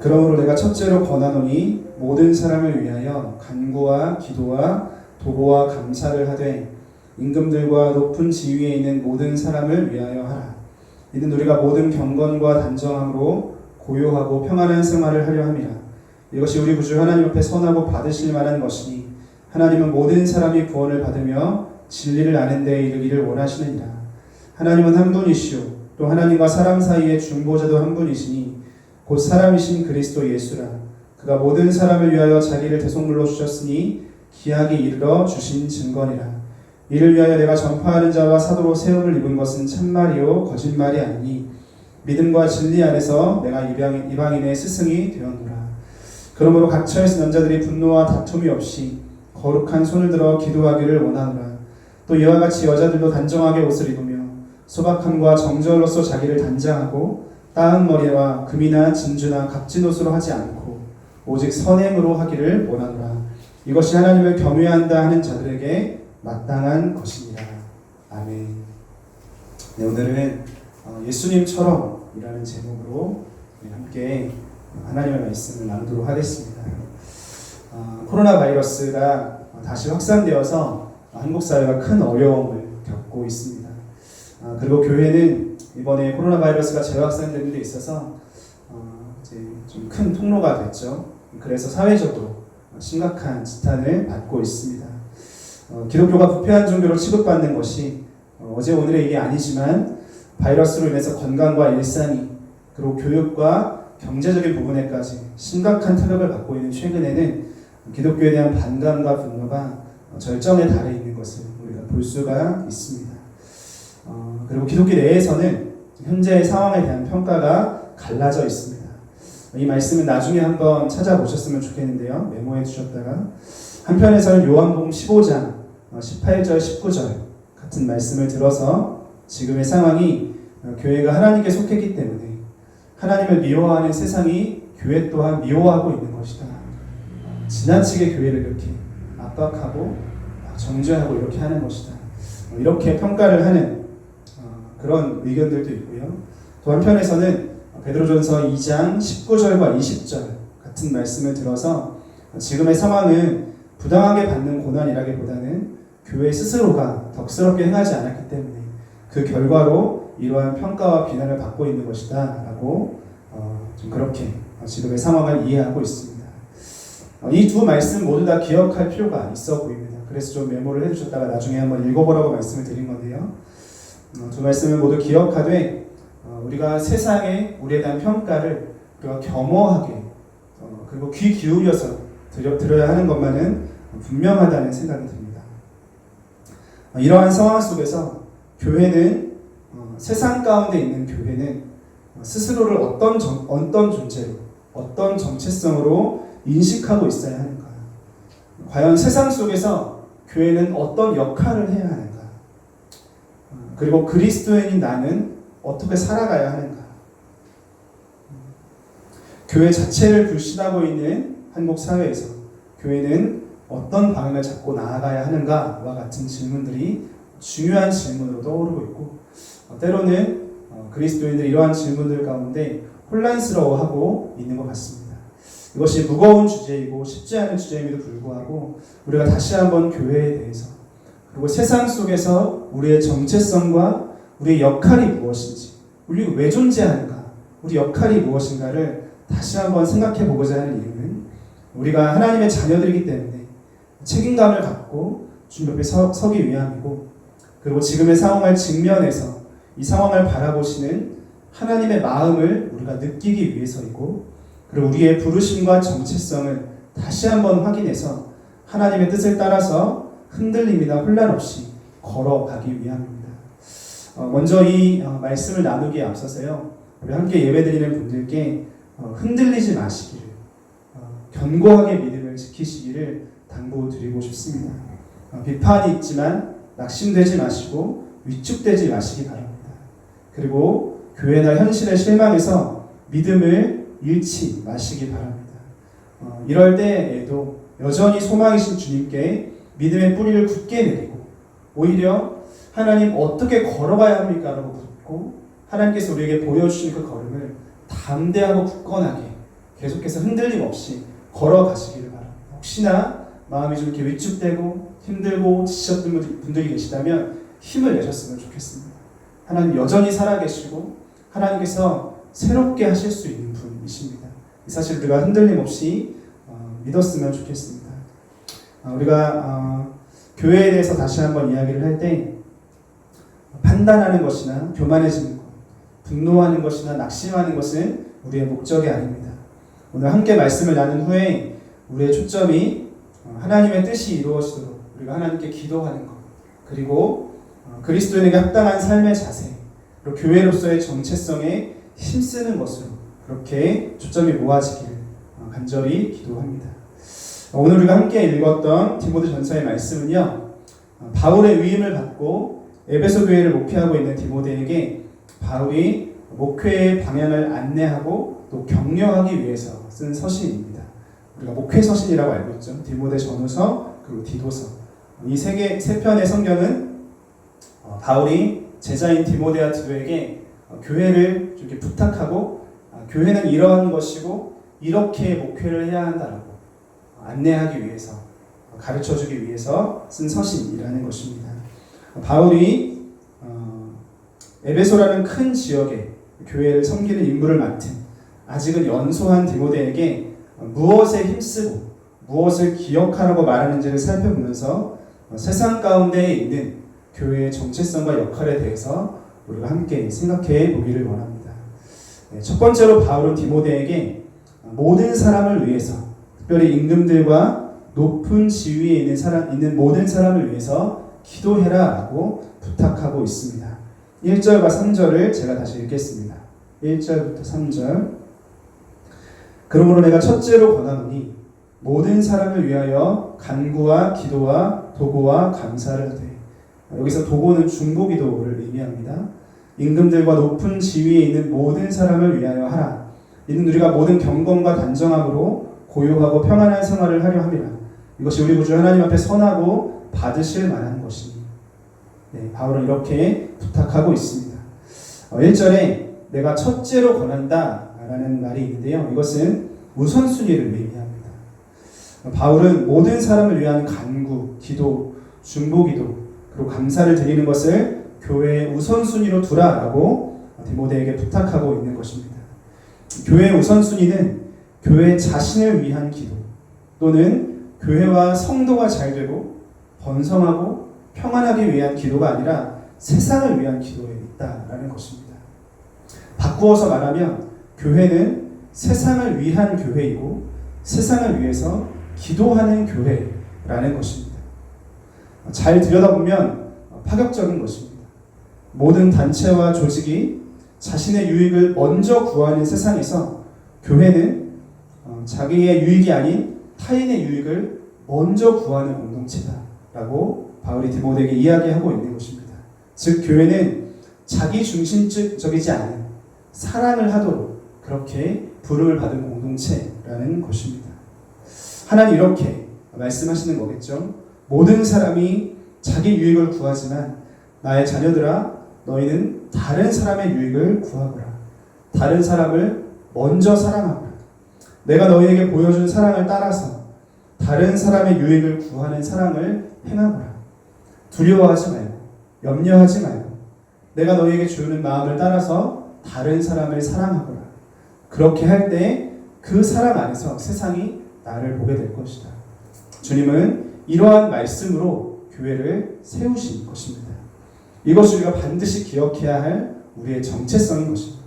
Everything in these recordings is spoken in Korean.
그러므로 내가 첫째로 권하노니 모든 사람을 위하여 간구와 기도와 도보와 감사를 하되 임금들과 높은 지위에 있는 모든 사람을 위하여 하라. 이는 우리가 모든 경건과 단정함으로 고요하고 평안한 생활을 하려 함이라. 이것이 우리 구주 하나님 앞에 선하고 받으실 만한 것이니 하나님은 모든 사람이 구원을 받으며 진리를 아는 데에 이르기를 원하시느니라. 하나님은 한 분이시오 또 하나님과 사람 사이의 중보자도 한 분이시니 곧 사람이신 그리스도 예수라. 그가 모든 사람을 위하여 자기를 대속물로 주셨으니 기약이 이르러 주신 증거니라. 이를 위하여 내가 전파하는 자와 사도로 세움을 입은 것은 참말이요 거짓말이 아니니 믿음과 진리 안에서 내가 이방인의 스승이 되었노라. 그러므로 각처에 있는 남자들이 분노와 다툼이 없이 거룩한 손을 들어 기도하기를 원하노라. 또 이와 같이 여자들도 단정하게 옷을 입으며 소박함과 정절로서 자기를 단장하고 따은 머리와 금이나 진주나 값진 옷으로 하지 않고 오직 선행으로 하기를 원하노라. 이것이 하나님을 경외한다 하는 자들에게 마땅한 것이니라. 아멘. 네, 오늘은 예수님처럼 이라는 제목으로 함께 하나님의 말씀을 나누도록 하겠습니다. 코로나 바이러스가 다시 확산되어서 한국 사회가 큰 어려움을 겪고 있습니다. 그리고 교회는 이번에 코로나 바이러스가 재확산되는 데 있어서 이제 좀 큰 통로가 됐죠. 그래서 사회적으로 심각한 지탄을 받고 있습니다. 기독교가 부패한 종교로 취급받는 것이 어제 오늘의 일이 아니지만 바이러스로 인해서 건강과 일상이 그리고 교육과 경제적인 부분에까지 심각한 타격을 받고 있는 최근에는 기독교에 대한 반감과 분노가 절정에 달해 있는 것을 우리가 볼 수가 있습니다. 그리고 기독교 내에서는 현재의 상황에 대한 평가가 갈라져 있습니다. 이 말씀은 나중에 한번 찾아보셨으면 좋겠는데요. 메모해 주셨다가 한편에서는 요한복음 15장 18절 19절 같은 말씀을 들어서 지금의 상황이 교회가 하나님께 속했기 때문에 하나님을 미워하는 세상이 교회 또한 미워하고 있는 것이다. 지나치게 교회를 이렇게 압박하고 정죄하고 이렇게 하는 것이다. 이렇게 평가를 하는 그런 의견들도 있고요. 또 한편에서는 베드로전서 2장 19절과 20절 같은 말씀을 들어서 지금의 상황은 부당하게 받는 고난이라기보다는 교회 스스로가 덕스럽게 행하지 않았기 때문에 그 결과로 이러한 평가와 비난을 받고 있는 것이다 라고 좀 그렇게 지금의 상황을 이해하고 있습니다. 이 두 말씀 모두 다 기억할 필요가 있어 보입니다. 그래서 좀 메모를 해주셨다가 나중에 한번 읽어보라고 말씀을 드린 건데요. 두 말씀을 모두 기억하되 우리가 세상에 우리에 대한 평가를 우리가 겸허하게 그리고 귀 기울여서 들어야 하는 것만은 분명하다는 생각이 듭니다. 이러한 상황 속에서 교회는 세상 가운데 있는 교회는 스스로를 어떤 존재로 어떤 정체성으로 인식하고 있어야 하는가? 과연 세상 속에서 교회는 어떤 역할을 해야 하는가? 그리고 그리스도인인 나는 어떻게 살아가야 하는가? 교회 자체를 불신하고 있는 한국 사회에서 교회는 어떤 방향을 잡고 나아가야 하는가와 같은 질문들이 중요한 질문으로 떠오르고 있고 때로는 그리스도인들이 이러한 질문들 가운데 혼란스러워하고 있는 것 같습니다. 이것이 무거운 주제이고 쉽지 않은 주제임에도 불구하고 우리가 다시 한번 교회에 대해서 그리고 세상 속에서 우리의 정체성과 우리의 역할이 무엇인지 우리가 왜 존재하는가 우리 역할이 무엇인가를 다시 한번 생각해 보고자 하는 이유는 우리가 하나님의 자녀들이기 때문에 책임감을 갖고 주님 옆에 서기 위함이고 그리고 지금의 상황을 직면해서 이 상황을 바라보시는 하나님의 마음을 우리가 느끼기 위해서이고 그리고 우리의 부르심과 정체성을 다시 한번 확인해서 하나님의 뜻을 따라서 흔들림이나 혼란 없이 걸어가기 위함입니다. 먼저 이 말씀을 나누기에 앞서서요. 우리 함께 예배드리는 분들께 흔들리지 마시기를 견고하게 믿음을 지키시기를 당부드리고 싶습니다. 비판이 있지만 낙심되지 마시고 위축되지 마시기 바랍니다. 그리고 교회나 현실의 실망에서 믿음을 잃지 마시기 바랍니다. 이럴 때에도 여전히 소망이신 주님께 믿음의 뿌리를 굳게 내리고 오히려 하나님 어떻게 걸어가야 합니까? 라고 묻고 하나님께서 우리에게 보여주신 그 걸음을 담대하고 굳건하게 계속해서 흔들림 없이 걸어가시기를 바랍니다. 혹시나 마음이 좀 이렇게 위축되고 힘들고 지쳤던 분들이 계시다면 힘을 내셨으면 좋겠습니다. 하나님 여전히 살아계시고 하나님께서 새롭게 하실 수 있는 분이십니다. 이 사실 우리가 흔들림 없이 믿었으면 좋겠습니다. 우리가 교회에 대해서 다시 한번 이야기를 할 때 판단하는 것이나 교만해지는 것, 분노하는 것이나 낙심하는 것은 우리의 목적이 아닙니다. 오늘 함께 말씀을 나눈 후에 우리의 초점이 하나님의 뜻이 이루어지도록 우리가 하나님께 기도하는 것, 그리고 그리스도인에게 합당한 삶의 자세, 그리고 교회로서의 정체성에 힘쓰는 것으로 그렇게 초점이 모아지기를 간절히 기도합니다. 오늘 우리가 함께 읽었던 디모데전서의 말씀은요, 바울의 위임을 받고 에베소 교회를 목회하고 있는 디모데에게 바울이 목회의 방향을 안내하고 또 격려하기 위해서 쓴 서신입니다. 우리가 목회 서신이라고 알고 있죠. 디모데전서 그리고 디도서. 이 세 편의 성경은 바울이 제자인 디모데와 디도에게 교회를 이렇게 부탁하고 교회는 이러한 것이고 이렇게 목회를 해야 한다라고 안내하기 위해서, 가르쳐주기 위해서 쓴 서신이라는 것입니다. 바울이 에베소라는 큰 지역에 교회를 섬기는 임무를 맡은 아직은 연소한 디모데에게 무엇에 힘쓰고 무엇을 기억하라고 말하는지를 살펴보면서 세상 가운데에 있는 교회의 정체성과 역할에 대해서 우리가 함께 생각해 보기를 원합니다. 첫 번째로 바울은 디모데에게 모든 사람을 위해서, 특별히 임금들과 높은 지위에 있는 모든 사람을 위해서 기도해라 라고 부탁하고 있습니다. 1절과 3절을 제가 다시 읽겠습니다. 1절부터 3절. 그러므로 내가 첫째로 권하노니 모든 사람을 위하여 간구와 기도와 도고와 감사를 하되, 여기서 도고는 중보기도를 의미합니다. 임금들과 높은 지위에 있는 모든 사람을 위하여 하라. 이는 우리가 모든 경건과 단정함으로 고요하고 평안한 생활을 하려 함이라. 이것이 우리 구주 하나님 앞에 선하고 받으실 만한 것이니. 바울은 이렇게 부탁하고 있습니다. 1절에 내가 첫째로 권한다 라는 말이 있는데요, 이것은 우선순위를 의미합니다. 바울은 모든 사람을 위한 간구, 기도, 중보기도, 그리고 감사를 드리는 것을 교회의 우선순위로 두라라고 디모데에게 부탁하고 있는 것입니다. 교회의 우선순위는 교회 자신을 위한 기도, 또는 교회와 성도가 잘 되고 번성하고 평안하기 위한 기도가 아니라 세상을 위한 기도에 있다라는 것입니다. 바꾸어서 말하면 교회는 세상을 위한 교회이고 세상을 위해서 기도하는 교회라는 것입니다. 잘 들여다보면 파격적인 것입니다. 모든 단체와 조직이 자신의 유익을 먼저 구하는 세상에서 교회는 자기의 유익이 아닌 타인의 유익을 먼저 구하는 공동체다라고 바울이 디모데에게 이야기하고 있는 것입니다. 즉 교회는 자기 중심적이지 않은 사랑을 하도록 그렇게 부름을 받은 공동체라는 것입니다. 하나님 이렇게 말씀하시는 거겠죠. 모든 사람이 자기 유익을 구하지만 나의 자녀들아, 너희는 다른 사람의 유익을 구하거라. 다른 사람을 먼저 사랑하거라. 내가 너희에게 보여준 사랑을 따라서 다른 사람의 유익을 구하는 사랑을 행하거라. 두려워하지 말고 염려하지 말고 내가 너희에게 주는 마음을 따라서 다른 사람을 사랑하거라. 그렇게 할 때 그 사람 안에서 세상이 나를 보게 될 것이다. 주님은 이러한 말씀으로 교회를 세우신 것입니다. 이것을 우리가 반드시 기억해야 할 우리의 정체성인 것입니다.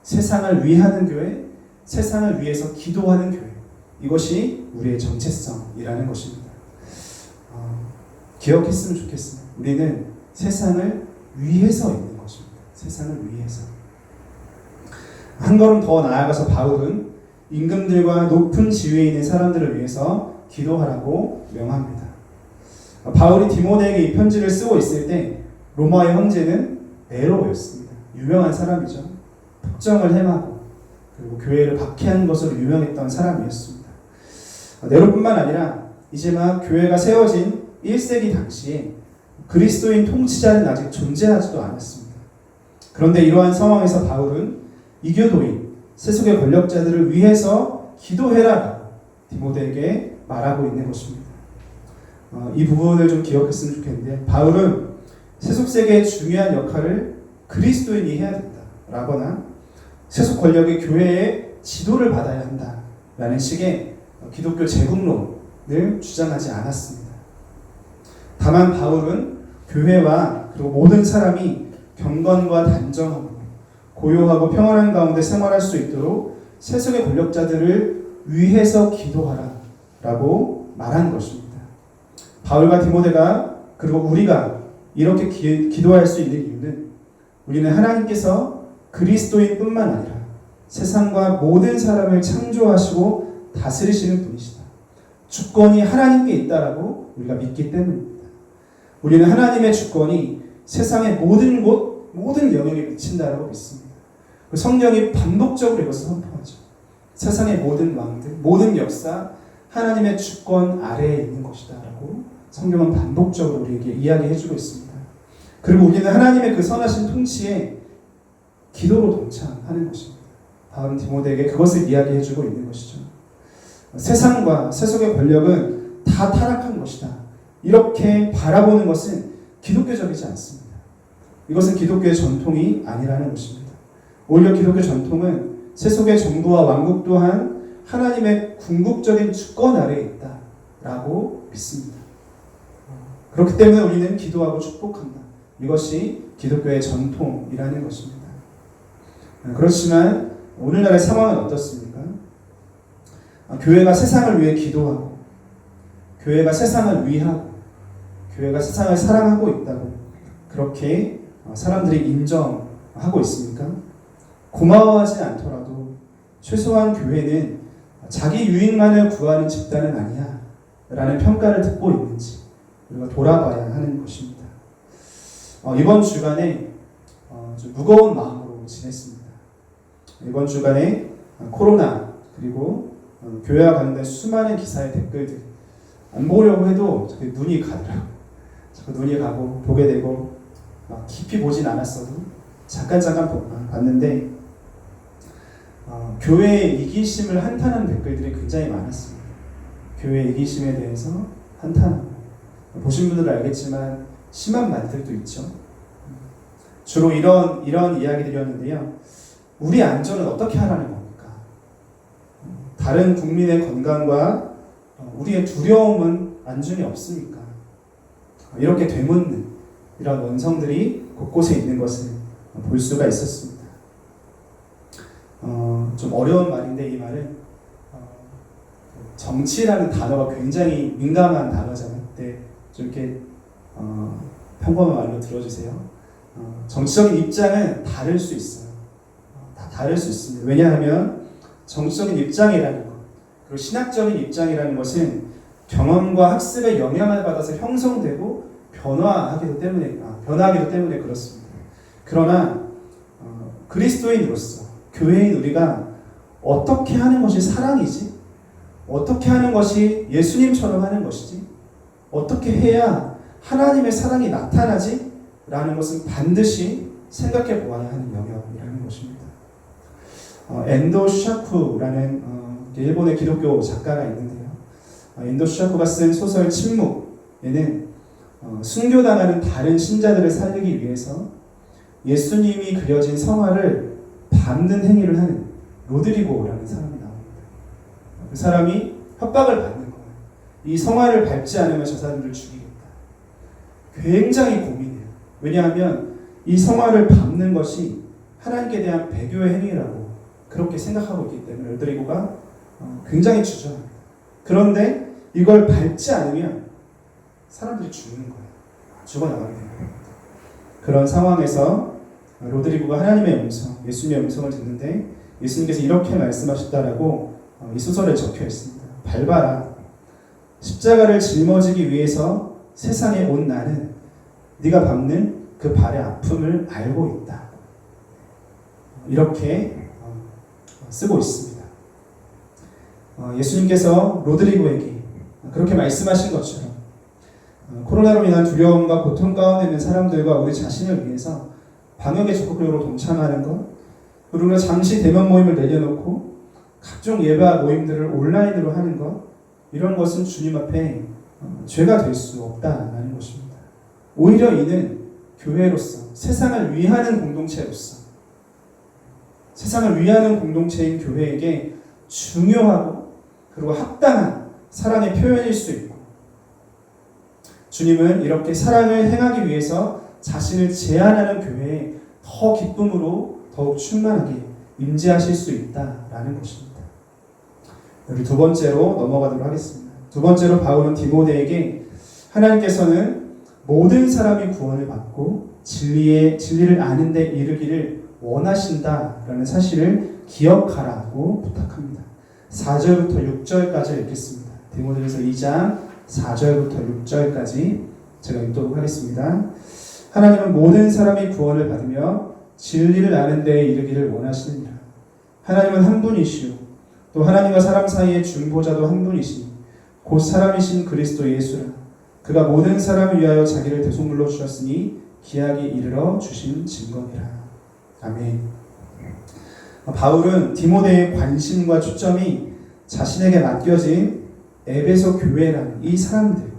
세상을 위하는 교회, 세상을 위해서 기도하는 교회, 이것이 우리의 정체성이라는 것입니다. 기억했으면 좋겠습니다. 우리는 세상을 위해서 있는 것입니다. 세상을 위해서. 한 걸음 더 나아가서 바울은 임금들과 높은 지위에 있는 사람들을 위해서 기도하라고 명합니다. 바울이 디모데에게 이 편지를 쓰고 있을 때 로마의 황제는 네로였습니다. 유명한 사람이죠. 폭정을 행하고 그리고 교회를 박해한 것으로 유명했던 사람이었습니다. 네로뿐만 아니라 이제 막 교회가 세워진 1세기 당시에 그리스도인 통치자는 아직 존재하지도 않았습니다. 그런데 이러한 상황에서 바울은 이교도인, 세속의 권력자들을 위해서 기도해라 디모데에게 말하고 있는 것입니다. 이 부분을 좀 기억했으면 좋겠는데, 바울은 세속세계의 중요한 역할을 그리스도인이 해야 된다 라거나 세속 권력의 교회의 지도를 받아야 한다 라는 식의 기독교 제국론을 주장하지 않았습니다. 다만 바울은 교회와 그리고 모든 사람이 경건과 단정하고 고요하고 평안한 가운데 생활할 수 있도록 세속의 권력자들을 위해서 기도하라 라고 말한 것입니다. 바울과 디모데가 그리고 우리가 이렇게 기도할 수 있는 이유는, 우리는 하나님께서 그리스도인뿐만 아니라 세상과 모든 사람을 창조하시고 다스리시는 분이시다, 주권이 하나님께 있다라고 우리가 믿기 때문입니다. 우리는 하나님의 주권이 세상의 모든 곳, 모든 영역에 미친다라고 믿습니다. 성경이 반복적으로 이것을 선포하죠. 세상의 모든 왕들, 모든 역사, 하나님의 주권 아래에 있는 것이다 라고 성경은 반복적으로 우리에게 이야기해주고 있습니다. 그리고 우리는 하나님의 그 선하신 통치에 기도로 동참하는 것입니다. 바울은 디모데에게 그것을 이야기해주고 있는 것이죠. 세상과 세속의 권력은 다 타락한 것이다, 이렇게 바라보는 것은 기독교적이지 않습니다. 이것은 기독교의 전통이 아니라는 것입니다. 오히려 기독교 전통은 세속의 정부와 왕국 또한 하나님의 궁극적인 주권 아래에 있다라고 믿습니다. 그렇기 때문에 우리는 기도하고 축복한다. 이것이 기독교의 전통이라는 것입니다. 그렇지만 오늘날의 상황은 어떻습니까? 교회가 세상을 위해 기도하고, 교회가 세상을 위하고, 교회가 세상을 사랑하고 있다고 그렇게 사람들이 인정하고 있습니까? 고마워하지 않더라도 최소한 교회는 자기 유익만을 구하는 집단은 아니야 라는 평가를 듣고 있는지 우리가 돌아봐야 하는 것입니다. 이번 주간에 좀 무거운 마음으로 지냈습니다. 이번 주간에 코로나 그리고 교회와 관련된 수많은 기사의 댓글들 안 보려고 해도 눈이 가더라고요. 자꾸 눈이 가고 보게 되고, 깊이 보진 않았어도 잠깐 봤는데 교회의 이기심을 한탄하는 댓글들이 굉장히 많았습니다. 교회의 이기심에 대해서 한탄하고, 보신 분들은 알겠지만 심한 말들도 있죠. 주로 이런 이야기들이었는데요. 우리 안전은 어떻게 하라는 겁니까? 다른 국민의 건강과 우리의 두려움은 안중에 없습니까? 이렇게 되묻는 이런 원성들이 곳곳에 있는 것을 볼 수가 있었습니다. 좀 어려운 말인데 이 말은 정치라는 단어가 굉장히 민감한 단어잖아요. 그때 좀 이렇게 평범한 말로 들어주세요. 정치적인 입장은 다를 수 있어요. 다 다를 수 있습니다. 왜냐하면 정치적인 입장이라는 것, 그리고 신학적인 입장이라는 것은 경험과 학습의 영향을 받아서 형성되고 변화하기도 때문에 그렇습니다. 그러나 그리스도인으로서 교회인 우리가 어떻게 하는 것이 사랑이지? 어떻게 하는 것이 예수님처럼 하는 것이지? 어떻게 해야 하나님의 사랑이 나타나지? 라는 것은 반드시 생각해 보아야 하는 영역이라는 것입니다. 엔도 슈샤쿠라는 일본의 기독교 작가가 있는데요. 엔도 슈샤쿠가 쓴 소설 침묵에는 순교당하는 다른 신자들을 살리기 위해서 예수님이 그려진 성화를 밟는 행위를 하는 로드리고라는 사람이 나옵니다. 그 사람이 협박을 받는 거예요. 이 성화를 밟지 않으면 저 사람들을 죽이겠다. 굉장히 고민해요. 왜냐하면 이 성화를 밟는 것이 하나님께 대한 배교의 행위라고 그렇게 생각하고 있기 때문에 로드리고가 굉장히 주저합니다. 그런데 이걸 밟지 않으면 사람들이 죽는 거예요. 죽어나가게 됩니다. 그런 상황에서 로드리고가 하나님의 음성, 예수님의 음성을 듣는데 예수님께서 이렇게 말씀하셨다라고 이 소설에 적혀 있습니다. 밟아라. 십자가를 짊어지기 위해서 세상에 온 나는 네가 밟는 그 발의 아픔을 알고 있다. 이렇게 쓰고 있습니다. 예수님께서 로드리고에게 그렇게 말씀하신 것처럼 코로나로 인한 두려움과 고통 가운데 있는 사람들과 우리 자신을 위해서 방역에 적극적으로 동참하는 것, 그리고 잠시 대면 모임을 내려놓고 각종 예배와 모임들을 온라인으로 하는 것, 이런 것은 주님 앞에 죄가 될 수 없다라는 것입니다. 오히려 이는 교회로서 세상을 위하는 공동체로서 세상을 위하는 공동체인 교회에게 중요하고 그리고 합당한 사랑의 표현일 수 있고, 주님은 이렇게 사랑을 행하기 위해서 자신을 제한하는 교회에 더 기쁨으로 더욱 충만하게 임재하실 수 있다라는 것입니다. 우리 두 번째로 넘어가도록 하겠습니다. 두 번째로 바울은 디모데에게 하나님께서는 모든 사람이 구원을 받고 진리를 아는 데 이르기를 원하신다라는 사실을 기억하라고 부탁합니다. 4절부터 6절까지 읽겠습니다. 디모데전서 2장 4절부터 6절까지 제가 읽도록 하겠습니다. 하나님은 모든 사람이 구원을 받으며 진리를 아는 데에 이르기를 원하시느니라. 하나님은 한 분이시요 또 하나님과 사람 사이의 중보자도 한 분이시니 곧 사람이신 그리스도 예수라. 그가 모든 사람을 위하여 자기를 대속물로 주셨으니 기약이 이르러 주신 증거니라. 아멘. 바울은 디모데의 관심과 초점이 자신에게 맡겨진 에베소 교회라는 이 사람들,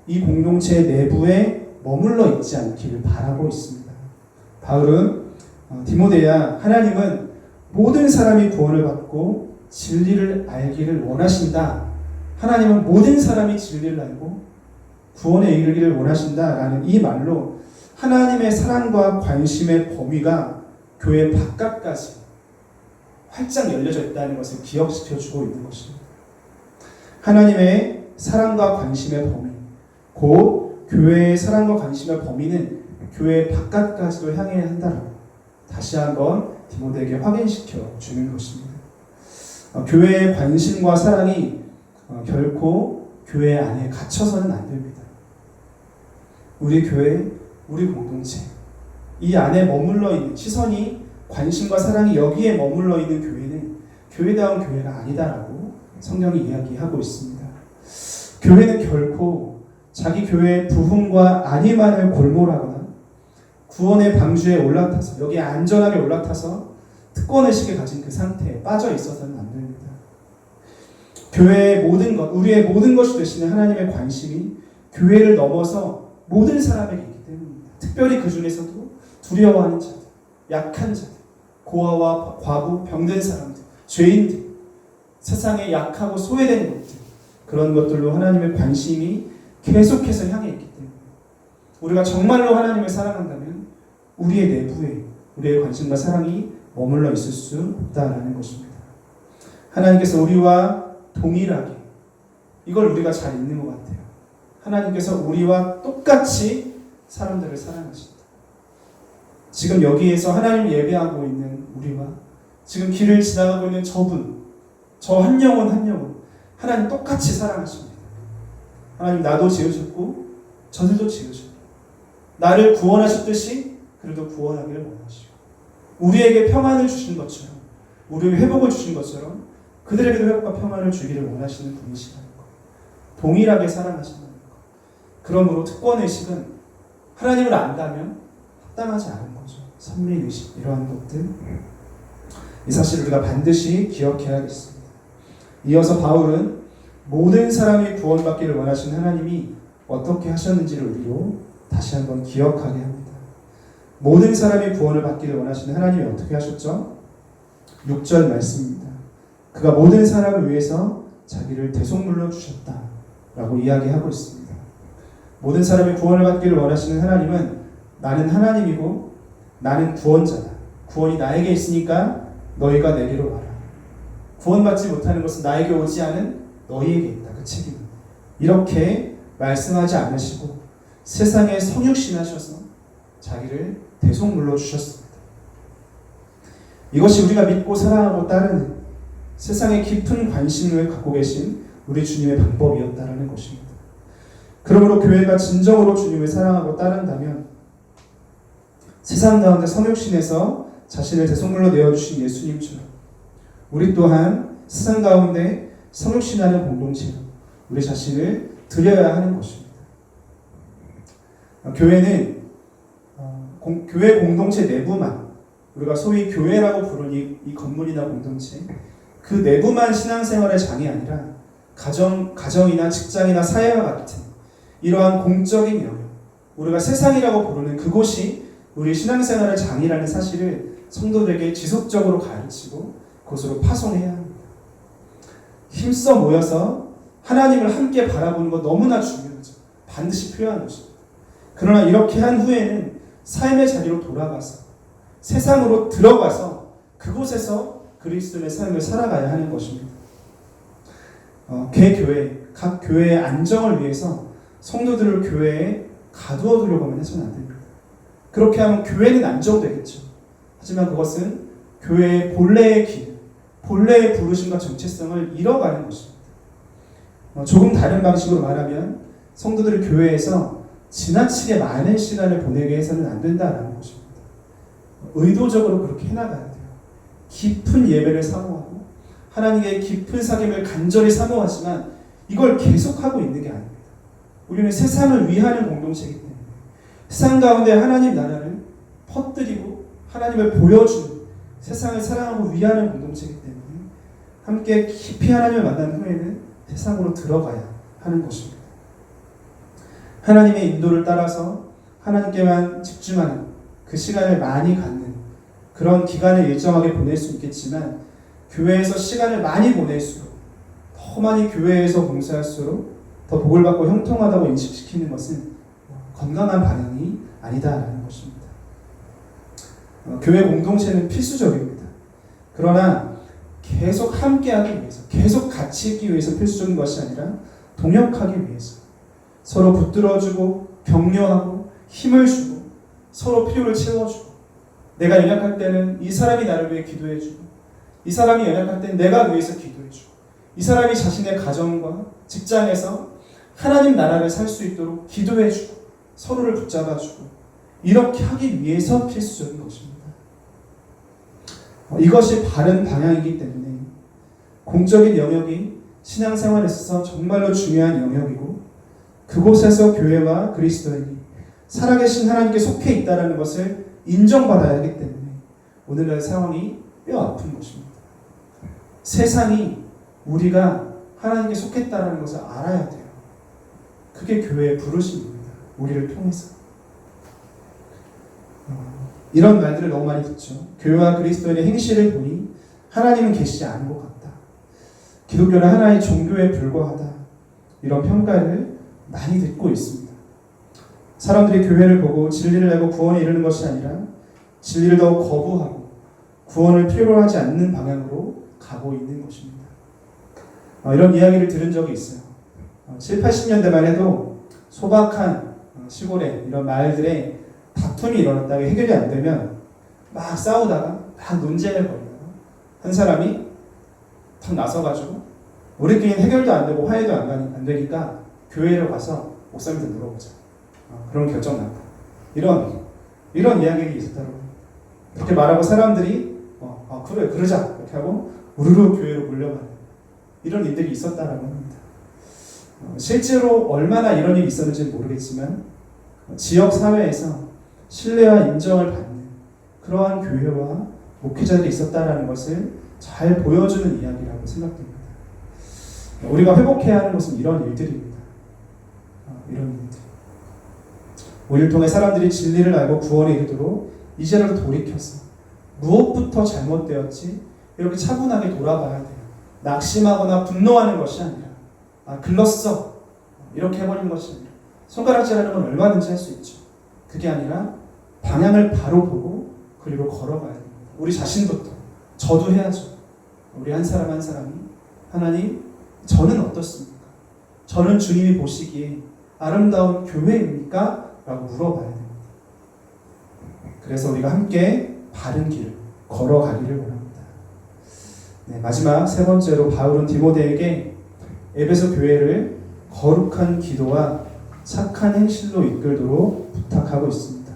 이 공동체 내부에 머물러 있지 않기를 바라고 있습니다. 바울은 디모데야, 하나님은 모든 사람이 구원을 받고 진리를 알기를 원하신다. 하나님은 모든 사람이 진리를 알고 구원에 이르기를 원하신다라는 이 말로 하나님의 사랑과 관심의 범위가 교회 바깥까지 활짝 열려져 있다는 것을 기억시켜주고 있는 것입니다. 하나님의 사랑과 관심의 범위, 곧 교회의 사랑과 관심의 범위는 교회 바깥까지도 향해야 한다라고 다시 한번 디모데에게 확인시켜 주는 것입니다. 교회의 관심과 사랑이 결코 교회 안에 갇혀서는 안 됩니다. 우리 교회, 우리 공동체, 이 안에 머물러 있는 시선이, 관심과 사랑이 여기에 머물러 있는 교회는 교회다운 교회가 아니다라고 성경이 이야기하고 있습니다. 교회는 결코 자기 교회의 부흥과 안위만을 골몰하거나 구원의 방주에 올라타서 여기에 안전하게 올라타서 특권의식에 가진 그 상태에 빠져 있어서는 안 됩니다. 교회의 모든 것, 우리의 모든 것이 되시는 하나님의 관심이 교회를 넘어서 모든 사람에게 있기 때문입니다. 특별히 그 중에서도 두려워하는 자들, 약한 자들, 고아와 과부, 병든 사람들, 죄인들, 세상에 약하고 소외된 것들, 그런 것들로 하나님의 관심이 계속해서 향해 있기 때문에 우리가 정말로 하나님을 사랑한다면 우리의 내부에 우리의 관심과 사랑이 머물러 있을 수 없다라는 것입니다. 하나님께서 우리와 동일하게, 이걸 우리가 잘 읽는 것 같아요. 하나님께서 우리와 똑같이 사람들을 사랑하신다. 지금 여기에서 하나님을 예배하고 있는 우리와 지금 길을 지나가고 있는 저분, 저 한 영혼 한 영혼, 하나님 똑같이 사랑하십니다. 하나님 나도 지으셨고 저들도 지으셨고 나를 구원하셨듯이 그들도 구원하기를 원하시고 우리에게 평안을 주신 것처럼, 우리에게 회복을 주신 것처럼 그들에게도 회복과 평안을 주기를 원하시는 분이시라는 것, 동일하게 사랑하신다는 것. 그러므로 특권의식은 하나님을 안다면 합당하지 않은 거죠. 선민의식, 이러한 것들, 이 사실을 우리가 반드시 기억해야겠습니다. 이어서 바울은 모든 사람이 구원받기를 원하시는 하나님이 어떻게 하셨는지를 우리로 다시 한번 기억하게 합니다. 모든 사람이 구원을 받기를 원하시는 하나님이 어떻게 하셨죠? 6절 말씀입니다. 그가 모든 사람을 위해서 자기를 대속물로 주셨다 라고 이야기하고 있습니다. 모든 사람이 구원을 받기를 원하시는 하나님은 나는 하나님이고 나는 구원자다. 구원이 나에게 있으니까 너희가 내게로 와라. 구원받지 못하는 것은 나에게 오지 않은 너희에게 있다. 그 책임은. 이렇게 말씀하지 않으시고 세상에 성육신하셔서 자기를 대속물로 주셨습니다. 이것이 우리가 믿고 사랑하고 따르는 세상에 깊은 관심을 갖고 계신 우리 주님의 방법이었다라는 것입니다. 그러므로 교회가 진정으로 주님을 사랑하고 따른다면 세상 가운데 성육신에서 자신을 대속물로 내어주신 예수님처럼 우리 또한 세상 가운데 성육신하는 공동체로 우리 자신을 드려야 하는 것입니다. 교회는 교회 공동체 내부만, 우리가 소위 교회라고 부르는 이 건물이나 공동체, 그 내부만 신앙생활의 장이 아니라 가정이나 직장이나 사회와 같은 이러한 공적인 영역, 우리가 세상이라고 부르는 그곳이 우리 신앙생활의 장이라는 사실을 성도들에게 지속적으로 가르치고 그곳으로 파송해야 합니다. 힘써 모여서 하나님을 함께 바라보는 것 너무나 중요하죠. 반드시 필요한 것입니다. 그러나 이렇게 한 후에는 삶의 자리로 돌아가서 세상으로 들어가서 그곳에서 그리스도의 삶을 살아가야 하는 것입니다. 개교회, 각 교회의 안정을 위해서 성도들을 교회에 가두어 두려고 해서는 안 됩니다. 그렇게 하면 교회는 안정되겠죠. 하지만 그것은 교회의 본래의 길, 본래의 부르심과 정체성을 잃어가는 것입니다. 조금 다른 방식으로 말하면 성도들을 교회에서 지나치게 많은 시간을 보내게 해서는 안 된다는 것입니다. 의도적으로 그렇게 해나가야 돼요. 깊은 예배를 사모하고 하나님의 깊은 사귐을 간절히 사모하지만 이걸 계속하고 있는 게 아닙니다. 우리는 세상을 위하는 공동체이기 때문에 세상 가운데 하나님 나라를 퍼뜨리고 하나님을 보여주는 세상을 사랑하고 위하는 공동체이기 때문에 함께 깊이 하나님을 만난 후에는 세상으로 들어가야 하는 것입니다. 하나님의 인도를 따라서 하나님께만 집중하는 그 시간을 많이 갖는 그런 기간을 일정하게 보낼 수 있겠지만 교회에서 시간을 많이 보낼수록 더 많이 교회에서 봉사할수록 더 복을 받고 형통하다고 인식시키는 것은 건강한 방향이 아니다라는 것입니다. 교회 공동체는 필수적입니다. 그러나 계속 함께하기 위해서, 계속 같이 있기 위해서 필수적인 것이 아니라 동역하기 위해서 서로 붙들어주고 격려하고 힘을 주고 서로 필요를 채워주고 내가 연약할 때는 이 사람이 나를 위해 기도해주고 이 사람이 연약할 때는 내가 위해서 기도해주고 이 사람이 자신의 가정과 직장에서 하나님 나라를 살 수 있도록 기도해주고 서로를 붙잡아주고 이렇게 하기 위해서 필수적인 것입니다. 이것이 바른 방향이기 때문에 공적인 영역이 신앙생활에 있어서 정말로 중요한 영역이고 그곳에서 교회와 그리스도인이 살아계신 하나님께 속해 있다는 것을 인정받아야 하기 때문에 오늘날 상황이 뼈 아픈 것입니다. 세상이 우리가 하나님께 속했다는 것을 알아야 돼요. 그게 교회의 부르심입니다. 우리를 통해서. 이런 말들을 너무 많이 듣죠. 교회와 그리스도인의 행실을 보니 하나님은 계시지 않은 것 같다. 기독교는 하나의 종교에 불과하다. 이런 평가를 많이 듣고 있습니다. 사람들이 교회를 보고 진리를 알고 구원에 이르는 것이 아니라 진리를 더욱 거부하고 구원을 필요로 하지 않는 방향으로 가고 있는 것입니다. 이런 이야기를 들은 적이 있어요. 7, 80년대만 해도 소박한 시골에 이런 마을들에 다툼이 일어났다가 해결이 안 되면 막 싸우다가 막 논쟁을 벌여요. 한 사람이 탁 나서가지고 우리끼리는 해결도 안 되고 화해도 안 되니까 교회로 가서 목사님들 물어보자. 그런 결정 났다. 이런 이야기가 있었더라고요. 그렇게 말하고 사람들이 그래 그러자 이렇게 하고 우르르 교회로 몰려가는 이런 일들이 있었다라고 합니다. 실제로 얼마나 이런 일이 있었는지는 모르겠지만 지역 사회에서 신뢰와 인정을 받는 그러한 교회와 목회자들이 있었다라는 것을 잘 보여주는 이야기라고 생각됩니다. 우리가 회복해야 하는 것은 이런 일들입니다. 이런 일들. 우리를 통해 사람들이 진리를 알고 구원에 이르도록 이제라도 돌이켜서 무엇부터 잘못되었지 이렇게 차분하게 돌아봐야 돼요. 낙심하거나 분노하는 것이 아니라 글렀어 이렇게 해버리는 것이 아니라 손가락질하는 건 얼마든지 할 수 있죠. 그게 아니라 방향을 바로 보고 그리고 걸어가야 됩니다. 우리 자신부터 저도 해야죠. 우리 한 사람 한 사람이 하나님 저는 어떻습니까? 저는 주님이 보시기에 아름다운 교회입니까? 라고 물어봐야 됩니다. 그래서 우리가 함께 바른 길을 걸어가기를 원합니다. 마지막 세 번째로 바울은 디모데에게 에베소 교회를 거룩한 기도와 착한 행실로 이끌도록 부탁하고 있습니다.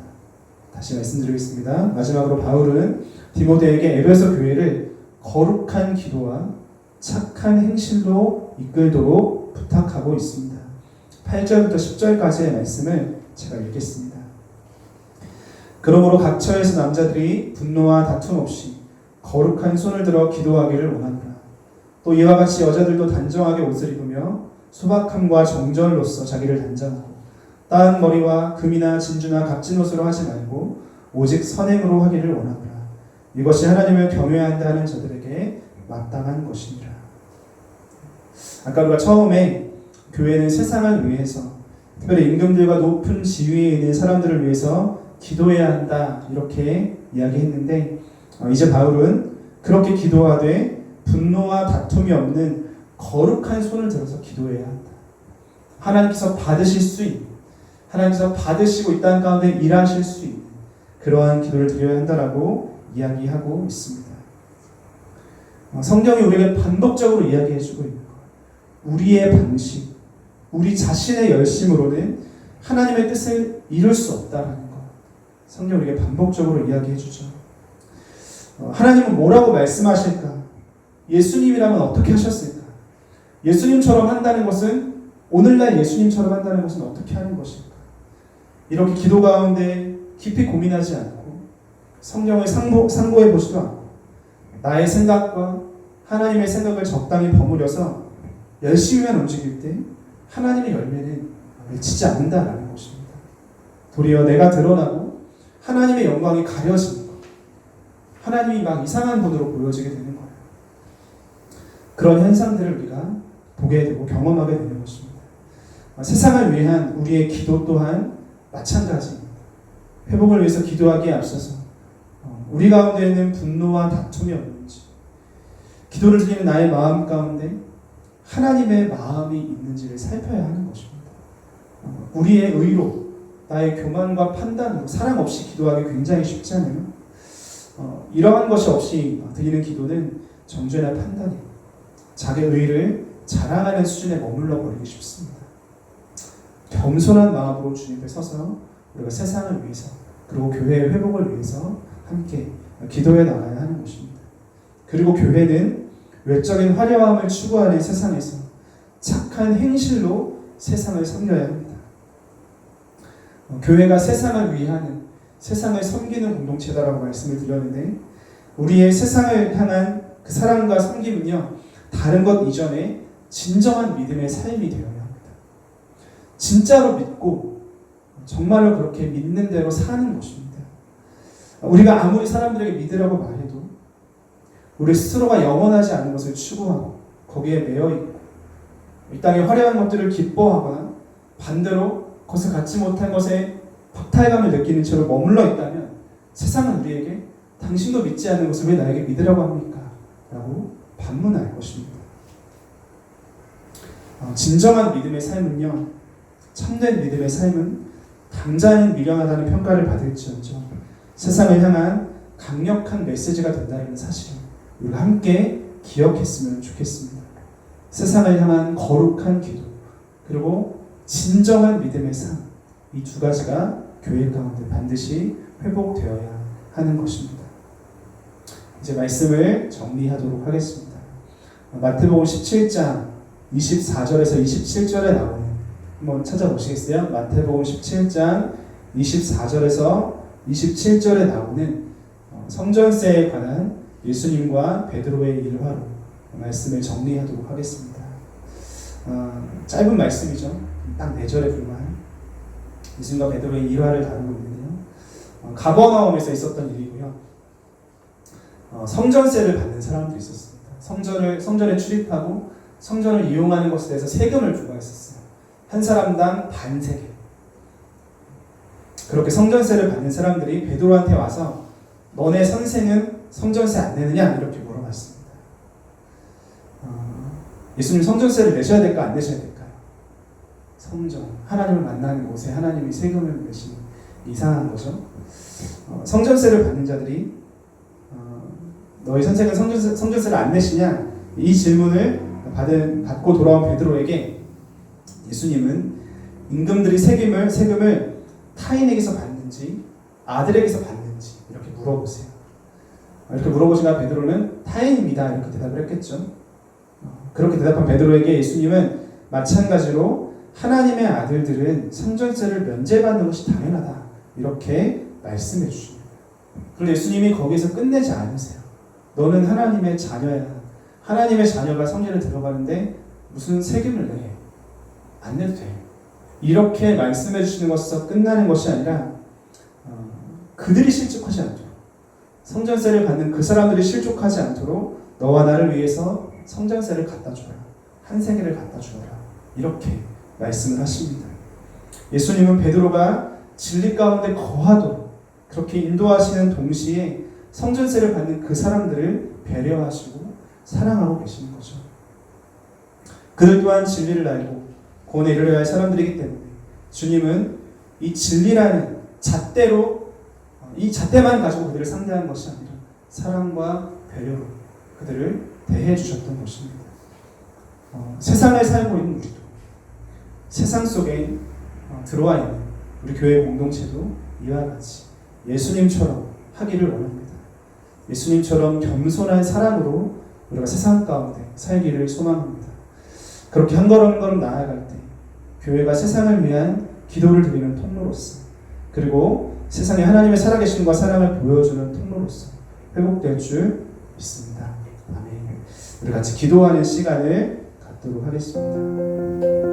다시 말씀드리겠습니다. 마지막으로 바울은 디모데에게 에베소 교회를 거룩한 기도와 착한 행실로 이끌도록 부탁하고 있습니다. 8절부터 10절까지의 말씀을 제가 읽겠습니다. 그러므로 각 처에서 남자들이 분노와 다툼 없이 거룩한 손을 들어 기도하기를 원하노라. 또 이와 같이 여자들도 단정하게 옷을 입으며 소박함과 정절로서 자기를 단장하고 따은 머리와 금이나 진주나 값진 옷으로 하지 말고 오직 선행으로 하기를 원하노라. 이것이 하나님을 경외한다 하는 저들에게 마땅한 것이니라. 아까 우리가 처음에 교회는 세상을 위해서, 특별히 임금들과 높은 지위에 있는 사람들을 위해서 기도해야 한다 이렇게 이야기했는데, 이제 바울은 그렇게 기도하되 분노와 다툼이 없는 거룩한 손을 들어서 기도해야 한다. 하나님께서 받으실 수 있는, 하나님께서 받으시고 이 땅 가운데 일하실 수 있는 그러한 기도를 드려야 한다라고 이야기하고 있습니다. 성경이 우리에게 반복적으로 이야기해주고 있는 것, 우리의 방식, 우리 자신의 열심으로는 하나님의 뜻을 이룰 수 없다라는 것, 성경이 우리에게 반복적으로 이야기해주죠. 하나님은 뭐라고 말씀하실까? 예수님이라면 어떻게 하셨을까? 예수님처럼 한다는 것은, 오늘날 예수님처럼 한다는 것은 어떻게 하는 것일까? 이렇게 기도 가운데 깊이 고민하지 않고 성경을 상고해 보지도 않고 나의 생각과 하나님의 생각을 적당히 버무려서 열심히만 움직일 때 하나님의 열매는 맺히지 않는다라는 것입니다. 도리어 내가 드러나고 하나님의 영광이 가려지는 것, 하나님이 막 이상한 분으로 보여지게 되는 거예요. 그런 현상들을 우리가 보게 되고 경험하게 되는 것입니다. 세상을 위한 우리의 기도 또한 마찬가지입니다. 회복을 위해서 기도하기에 앞서서 우리 가운데 있는 분노와 다툼이 없는지, 기도를 드리는 나의 마음 가운데 하나님의 마음이 있는지를 살펴야 하는 것입니다. 우리의 의로, 나의 교만과 판단으로 사랑 없이 기도하기 굉장히 쉽지 않아요. 이러한 것이 없이 드리는 기도는 정죄나 판단이고 자기 의를 자랑하는 수준에 머물러 버리기 쉽습니다. 겸손한 마음으로 주님 앞에 서서 우리가 세상을 위해서, 그리고 교회의 회복을 위해서 함께 기도해 나가야 하는 것입니다. 그리고 교회는 외적인 화려함을 추구하는 세상에서 착한 행실로 세상을 섬겨야 합니다. 교회가 세상을 위하는, 세상을 섬기는 공동체다라고 말씀을 드렸는데, 우리의 세상을 향한 그 사랑과 섬김은요, 다른 것 이전에 진정한 믿음의 삶이 되어야 합니다. 진짜로 믿고 정말로 그렇게 믿는 대로 사는 것입니다. 우리가 아무리 사람들에게 믿으라고 말해도 우리 스스로가 영원하지 않은 것을 추구하고 거기에 매여있고 이 땅의 화려한 것들을 기뻐하거나 반대로 그것을 갖지 못한 것에 박탈감을 느끼는 채로 머물러 있다면 세상은 우리에게 당신도 믿지 않는 것을 왜 나에게 믿으라고 합니까? 라고 반문할 것입니다. 진정한 믿음의 삶은요, 참된 믿음의 삶은 당장은 미련하다는 평가를 받을지언정 세상을 향한 강력한 메시지가 된다는 사실을 우리가 함께 기억했으면 좋겠습니다. 세상을 향한 거룩한 기도, 그리고 진정한 믿음의 삶, 이 두 가지가 교회 가운데 반드시 회복되어야 하는 것입니다. 이제 말씀을 정리하도록 하겠습니다. 마태복음 17장 24절에서 27절에 나오는, 한번 찾아보시겠어요? 마태복음 17장 24절에서 27절에 나오는 성전세에 관한 예수님과 베드로의 일화로 말씀을 정리하도록 하겠습니다. 짧은 말씀이죠. 딱 4절에 불과한 예수님과 베드로의 일화를 다루고 있는데요. 가버나움에서 있었던 일이고요. 성전세를 받는 사람들이 있었습니다. 성전에 출입하고 성전을 이용하는 것에 대해서 세금을 부과했었어요. 한 사람당 반세겔. 그렇게 성전세를 받는 사람들이 베드로한테 와서 너네 선생은 성전세 안 내느냐? 이렇게 물어봤습니다. 예수님 성전세를 내셔야 될까 안 내셔야 될까요? 성전, 하나님을 만나는 곳에 하나님이 세금을 내시는, 이상한 거죠. 성전세를 받는 자들이 너희 선생은 성전세를 안 내시냐? 이 질문을 받고 돌아온 베드로에게 예수님은 임금들이 세금을 타인에게서 받는지 아들에게서 받는지 이렇게 물어보세요. 이렇게 물어보시니까 베드로는 타인입니다 이렇게 대답을 했겠죠. 그렇게 대답한 베드로에게 예수님은 마찬가지로 하나님의 아들들은 성전세를 면제받는 것이 당연하다 이렇게 말씀해 주십니다. 그런데 예수님이 거기에서 끝내지 않으세요. 너는 하나님의 자녀야. 하나님의 자녀가 성전에 들어가는데 무슨 세금을 내? 안 내도 돼. 이렇게 말씀해 주시는 것에서 끝나는 것이 아니라 그들이 실족하지 않도록, 성전세를 받는 그 사람들이 실족하지 않도록 너와 나를 위해서 성전세를 갖다 주라. 한 세겔을 갖다 주어라. 이렇게 말씀을 하십니다. 예수님은 베드로가 진리 가운데 거하도록 그렇게 인도하시는 동시에 성전세를 받는 그 사람들을 배려하시고 사랑하고 계시는 거죠. 그들 또한 진리를 알고 구원에 이르러야 할 사람들이기 때문에 주님은 이 진리라는 잣대로, 이 잣대만 가지고 그들을 상대한 것이 아니라 사랑과 배려로 그들을 대해 주셨던 것입니다. 세상을 살고 있는 우리도, 세상 속에 들어와 있는 우리 교회 공동체도 이와 같이 예수님처럼 하기를 원합니다. 예수님처럼 겸손한 사랑으로 우리가 세상 가운데 살기를 소망합니다. 그렇게 한 걸음 한 걸음 나아갈 때 교회가 세상을 위한 기도를 드리는 통로로서, 그리고 세상에 하나님의 살아계심과 사랑을 보여주는 통로로서 회복될 줄 믿습니다. 아멘. 우리 같이 기도하는 시간을 갖도록 하겠습니다.